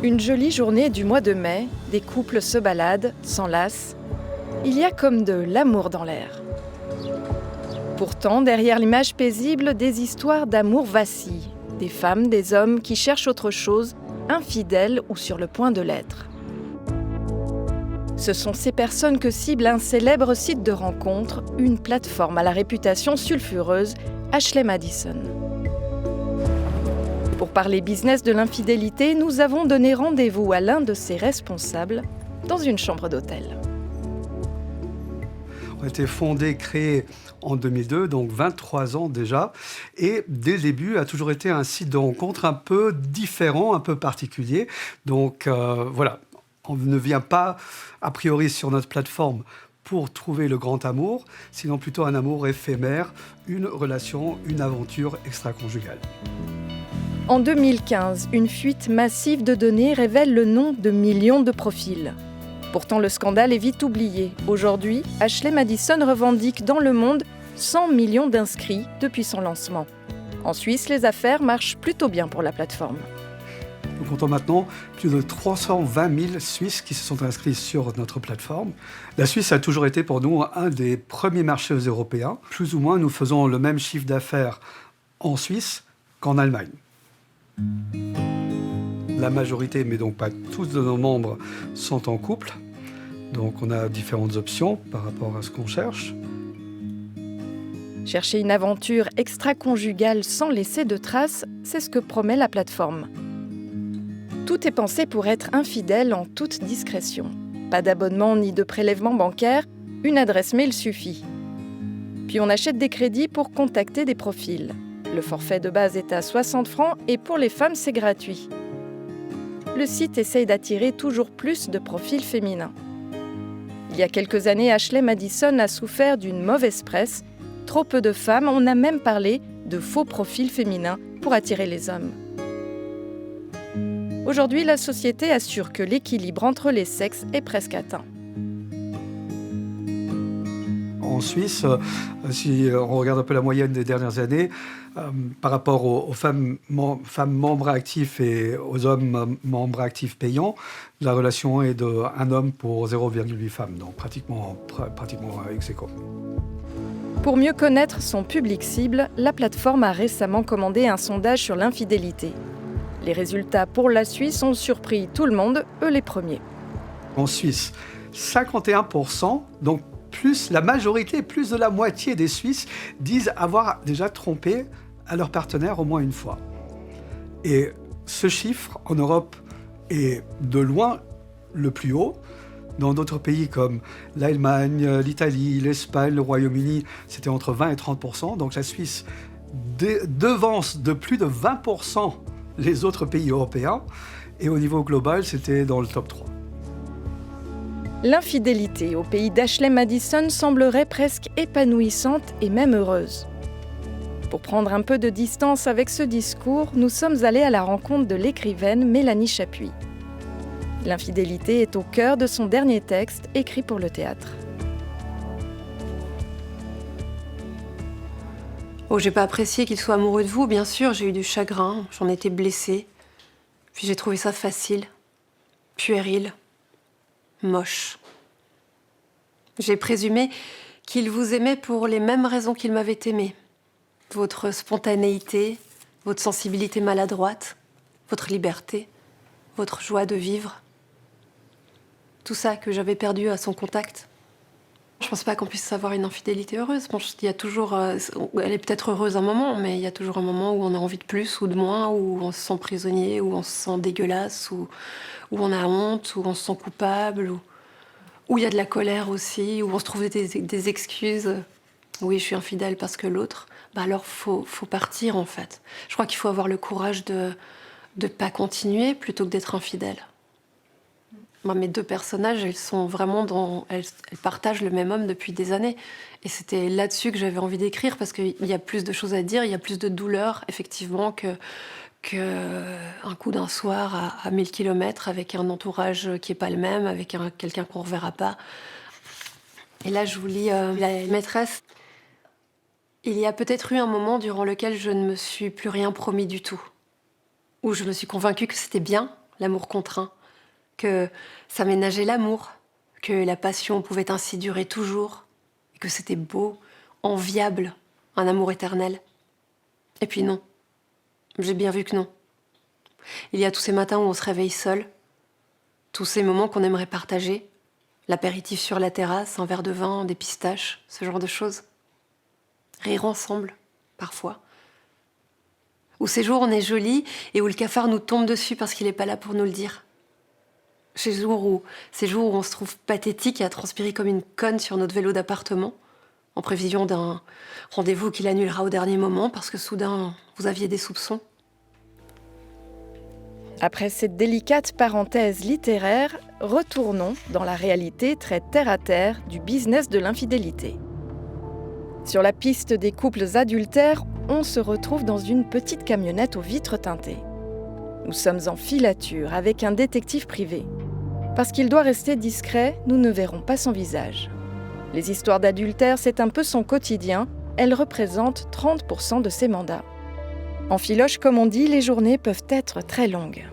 Une jolie journée du mois de mai, des couples se baladent, s'enlacent. Il y a comme de l'amour dans l'air. Pourtant, derrière l'image paisible, des histoires d'amour vacillent. Des femmes, des hommes qui cherchent autre chose, infidèles ou sur le point de l'être. Ce sont ces personnes que cible un célèbre site de rencontre, une plateforme à la réputation sulfureuse, Ashley Madison. Pour parler business de l'infidélité, nous avons donné rendez-vous à l'un de ses responsables dans une chambre d'hôtel. On a été fondé, créé en 2002, donc 23 ans déjà. Et dès le début, a toujours été un site de rencontre un peu différent, un peu particulier. Donc voilà, on ne vient pas a priori sur notre plateforme pour trouver le grand amour, sinon plutôt un amour éphémère, une relation, une aventure extra-conjugale. En 2015, une fuite massive de données révèle le nom de millions de profils. Pourtant, le scandale est vite oublié. Aujourd'hui, Ashley Madison revendique dans le monde 100 millions d'inscrits depuis son lancement. En Suisse, les affaires marchent plutôt bien pour la plateforme. Nous comptons maintenant plus de 320 000 Suisses qui se sont inscrits sur notre plateforme. La Suisse a toujours été pour nous un des premiers marchés européens. Plus ou moins, nous faisons le même chiffre d'affaires en Suisse qu'en Allemagne. La majorité, mais donc pas tous de nos membres, sont en couple. Donc on a différentes options par rapport à ce qu'on cherche. Chercher une aventure extra-conjugale sans laisser de traces, c'est ce que promet la plateforme. Tout est pensé pour être infidèle en toute discrétion. Pas d'abonnement ni de prélèvement bancaire, une adresse mail suffit. Puis on achète des crédits pour contacter des profils. Le forfait de base est à 60 francs et pour les femmes, c'est gratuit. Le site essaye d'attirer toujours plus de profils féminins. Il y a quelques années, Ashley Madison a souffert d'une mauvaise presse. Trop peu de femmes, on a même parlé de faux profils féminins pour attirer les hommes. Aujourd'hui, la société assure que l'équilibre entre les sexes est presque atteint. En Suisse, si on regarde un peu la moyenne des dernières années, par rapport aux femmes membres actifs et aux hommes membres actifs payants, la relation est de 1 homme pour 0,8 femmes, donc pratiquement ex aequo. Pour mieux connaître son public cible, la plateforme a récemment commandé un sondage sur l'infidélité. Les résultats pour la Suisse ont surpris tout le monde, eux les premiers. En Suisse, 51%, donc plus la majorité, plus de la moitié des Suisses disent avoir déjà trompé à leur partenaire au moins une fois. Et ce chiffre, en Europe, est de loin le plus haut. Dans d'autres pays comme l'Allemagne, l'Italie, l'Espagne, le Royaume-Uni, c'était entre 20 et 30%. Donc la Suisse devance de plus de 20% les autres pays européens. Et au niveau global, c'était dans le top 3. L'infidélité au pays d'Ashley Madison semblerait presque épanouissante et même heureuse. Pour prendre un peu de distance avec ce discours, nous sommes allés à la rencontre de l'écrivaine Mélanie Chapuis. L'infidélité est au cœur de son dernier texte, écrit pour le théâtre. Oh, j'ai pas apprécié qu'il soit amoureux de vous, bien sûr, j'ai eu du chagrin, j'en étais blessée. Puis j'ai trouvé ça facile, puéril, moche. J'ai présumé qu'il vous aimait pour les mêmes raisons qu'il m'avait aimé. Votre spontanéité, votre sensibilité maladroite, votre liberté, votre joie de vivre. Tout ça que j'avais perdu à son contact. Je pense pas qu'on puisse avoir une infidélité heureuse. Bon, il y a toujours, elle est peut-être heureuse un moment, mais il y a toujours un moment où on a envie de plus ou de moins, où on se sent prisonnier, où on se sent dégueulasse, où on a honte, où on se sent coupable, où il y a de la colère aussi, où on se trouve des excuses. Oui, je suis infidèle parce que l'autre. Bah alors, faut partir en fait. Je crois qu'il faut avoir le courage de pas continuer plutôt que d'être infidèle. Moi, mes deux personnages, elles sont vraiment elles partagent le même homme depuis des années. Et c'était là-dessus que j'avais envie d'écrire, parce qu'il y a plus de choses à dire, il y a plus de douleur, effectivement, que un coup d'un soir à 1000 km avec un entourage qui n'est pas le même, avec quelqu'un qu'on ne reverra pas. Et là, je vous lis la maîtresse. Il y a peut-être eu un moment durant lequel je ne me suis plus rien promis du tout. Où je me suis convaincue que c'était bien, l'amour contraint, que ça ménageait l'amour, que la passion pouvait ainsi durer toujours, et que c'était beau, enviable, un amour éternel. Et puis non, j'ai bien vu que non. Il y a tous ces matins où on se réveille seul, tous ces moments qu'on aimerait partager, l'apéritif sur la terrasse, un verre de vin, des pistaches, ce genre de choses. Rire ensemble, parfois. Ou ces jours où on est joli et où le cafard nous tombe dessus parce qu'il n'est pas là pour nous le dire. Ces jours où on se trouve pathétique et à transpirer comme une conne sur notre vélo d'appartement, en prévision d'un rendez-vous qu'il annulera au dernier moment parce que soudain, vous aviez des soupçons. Après cette délicate parenthèse littéraire, retournons dans la réalité très terre-à-terre du business de l'infidélité. Sur la piste des couples adultères, on se retrouve dans une petite camionnette aux vitres teintées. Nous sommes en filature avec un détective privé. Parce qu'il doit rester discret, nous ne verrons pas son visage. Les histoires d'adultère, c'est un peu son quotidien. Elles représentent 30% de ses mandats. En filoche, comme on dit, les journées peuvent être très longues.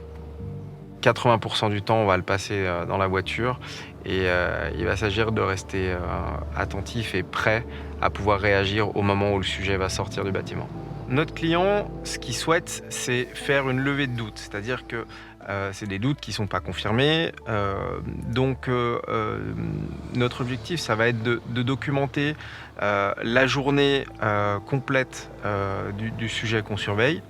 80% du temps, on va le passer dans la voiture et il va s'agir de rester attentif et prêt à pouvoir réagir au moment où le sujet va sortir du bâtiment. Notre client, ce qu'il souhaite, c'est faire une levée de doute, c'est-à-dire que c'est des doutes qui ne sont pas confirmés. Donc notre objectif, ça va être de documenter la journée complète du sujet qu'on surveille.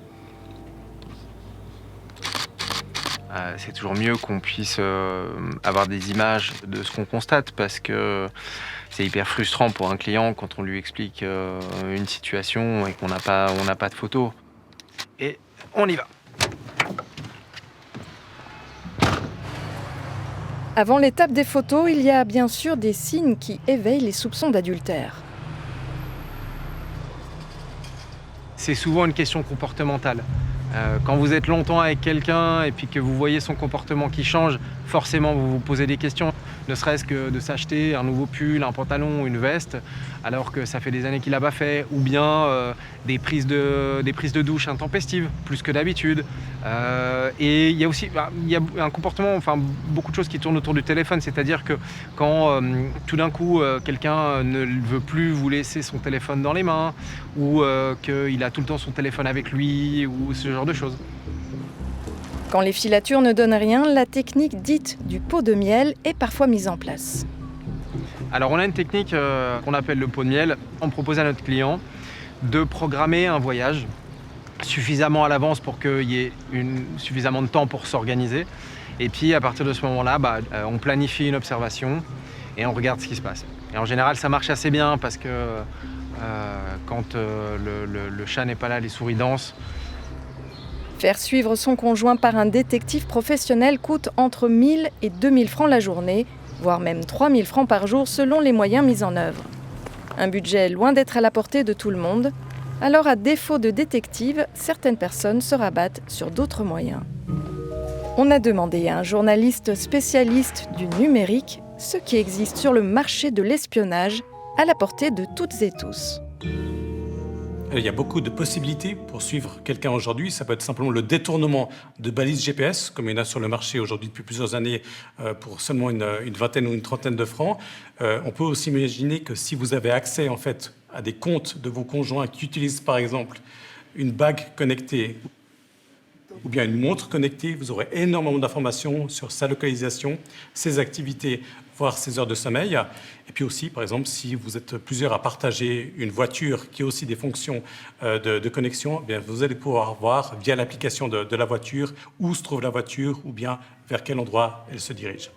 C'est toujours mieux qu'on puisse avoir des images de ce qu'on constate parce que c'est hyper frustrant pour un client quand on lui explique une situation et qu'on n'a pas de photos. Et on y va. Avant l'étape des photos, il y a bien sûr des signes qui éveillent les soupçons d'adultère. C'est souvent une question comportementale. Quand vous êtes longtemps avec quelqu'un et puis que vous voyez son comportement qui change, forcément vous vous posez des questions. Ne serait-ce que de s'acheter un nouveau pull, un pantalon, une veste, alors que ça fait des années qu'il n'a pas fait, ou bien des prises de douche intempestives, plus que d'habitude. Et il y a aussi un comportement, beaucoup de choses qui tournent autour du téléphone, c'est-à-dire que quand tout d'un coup quelqu'un ne veut plus vous laisser son téléphone dans les mains, ou qu'il a tout le temps son téléphone avec lui, ou ce genre de choses. Quand les filatures ne donnent rien, la technique dite du pot de miel est parfois mise en place. Alors on a une technique qu'on appelle le pot de miel. On propose à notre client de programmer un voyage suffisamment à l'avance pour qu'il y ait suffisamment de temps pour s'organiser. Et puis à partir de ce moment-là, on planifie une observation et on regarde ce qui se passe. Et en général, ça marche assez bien parce que quand le chat n'est pas là, les souris dansent. Faire suivre son conjoint par un détective professionnel coûte entre 1 000 et 2 000 francs la journée, voire même 3 000 francs par jour selon les moyens mis en œuvre. Un budget loin d'être à la portée de tout le monde, alors à défaut de détective, certaines personnes se rabattent sur d'autres moyens. On a demandé à un journaliste spécialiste du numérique ce qui existe sur le marché de l'espionnage à la portée de toutes et tous. Il y a beaucoup de possibilités pour suivre quelqu'un aujourd'hui. Ça peut être simplement le détournement de balises GPS, comme il y en a sur le marché aujourd'hui depuis plusieurs années, pour seulement une vingtaine ou une trentaine de francs. On peut aussi imaginer que si vous avez accès en fait, à des comptes de vos conjoints qui utilisent par exemple une bague connectée ou bien une montre connectée, vous aurez énormément d'informations sur sa localisation, ses activités, voire ses heures de sommeil. Et puis aussi, par exemple, si vous êtes plusieurs à partager une voiture qui a aussi des fonctions de connexion, eh bien, vous allez pouvoir voir via l'application de la voiture où se trouve la voiture ou bien vers quel endroit elle se dirige.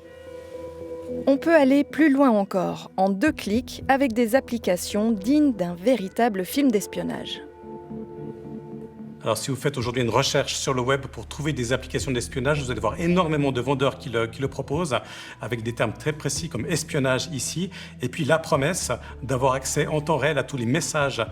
On peut aller plus loin encore, en 2 clics, avec des applications dignes d'un véritable film d'espionnage. Alors, si vous faites aujourd'hui une recherche sur le web pour trouver des applications d'espionnage, vous allez voir énormément de vendeurs qui le proposent, avec des termes très précis comme espionnage ici, et puis la promesse d'avoir accès en temps réel à tous les messages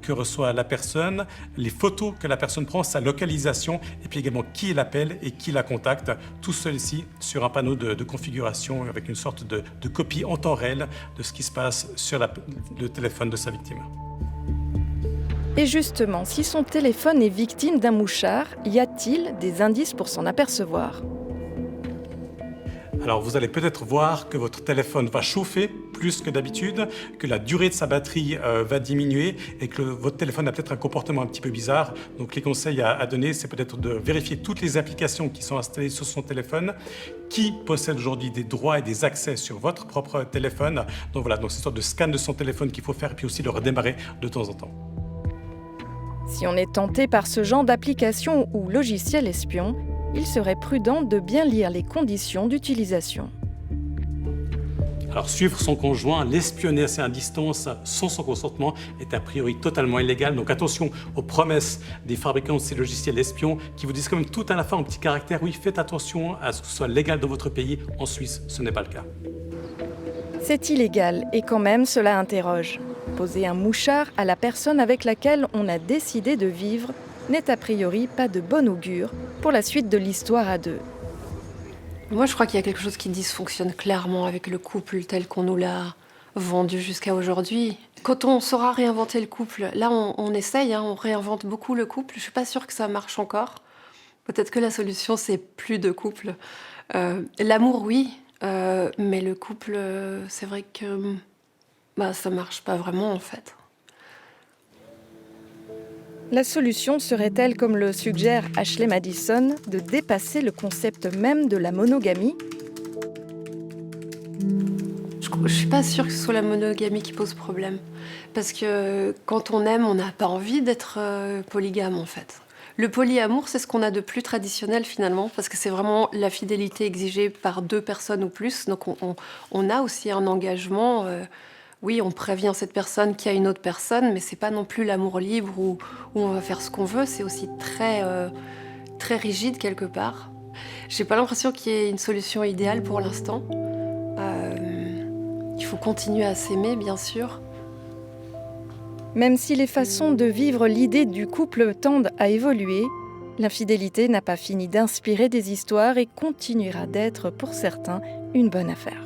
que reçoit la personne, les photos que la personne prend, sa localisation, et puis également qui l'appelle et qui la contacte. Tout ceci sur un panneau de configuration avec une sorte de copie en temps réel de ce qui se passe sur le téléphone de sa victime. Et justement, si son téléphone est victime d'un mouchard, y a-t-il des indices pour s'en apercevoir ? Alors vous allez peut-être voir que votre téléphone va chauffer plus que d'habitude, que la durée de sa batterie va diminuer et que votre téléphone a peut-être un comportement un petit peu bizarre. Donc les conseils à donner, c'est peut-être de vérifier toutes les applications qui sont installées sur son téléphone, qui possède aujourd'hui des droits et des accès sur votre propre téléphone. Donc voilà, donc c'est une sorte de scan de son téléphone qu'il faut faire et puis aussi le redémarrer de temps en temps. Si on est tenté par ce genre d'application ou logiciel espion, il serait prudent de bien lire les conditions d'utilisation. Alors suivre son conjoint, l'espionner à distance sans son consentement est a priori totalement illégal. Donc attention aux promesses des fabricants de ces logiciels espions qui vous disent quand même tout à la fin en petit caractère, oui, faites attention à ce que ce soit légal dans votre pays. En Suisse, ce n'est pas le cas. C'est illégal et quand même cela interroge. Poser un mouchard à la personne avec laquelle on a décidé de vivre n'est a priori pas de bon augure pour la suite de l'histoire à deux. Moi, je crois qu'il y a quelque chose qui dysfonctionne clairement avec le couple tel qu'on nous l'a vendu jusqu'à aujourd'hui. Quand on saura réinventer le couple, là, on essaye, on réinvente beaucoup le couple. Je suis pas sûre que ça marche encore. Peut-être que la solution, c'est plus de couple. L'amour, oui, mais le couple, c'est vrai que ça marche pas vraiment, en fait. La solution serait-elle, comme le suggère Ashley Madison, de dépasser le concept même de la monogamie ? Je suis pas sûre que ce soit la monogamie qui pose problème. Parce que quand on aime, on n'a pas envie d'être polygame, en fait. Le polyamour, c'est ce qu'on a de plus traditionnel, finalement, parce que c'est vraiment la fidélité exigée par 2 personnes ou plus. Donc on a aussi un engagement... Oui, on prévient cette personne qu'il y a une autre personne, mais c'est pas non plus l'amour libre où on va faire ce qu'on veut. C'est aussi très rigide quelque part. J'ai pas l'impression qu'il y ait une solution idéale pour l'instant. Il faut continuer à s'aimer, bien sûr. Même si les façons de vivre l'idée du couple tendent à évoluer, l'infidélité n'a pas fini d'inspirer des histoires et continuera d'être, pour certains, une bonne affaire.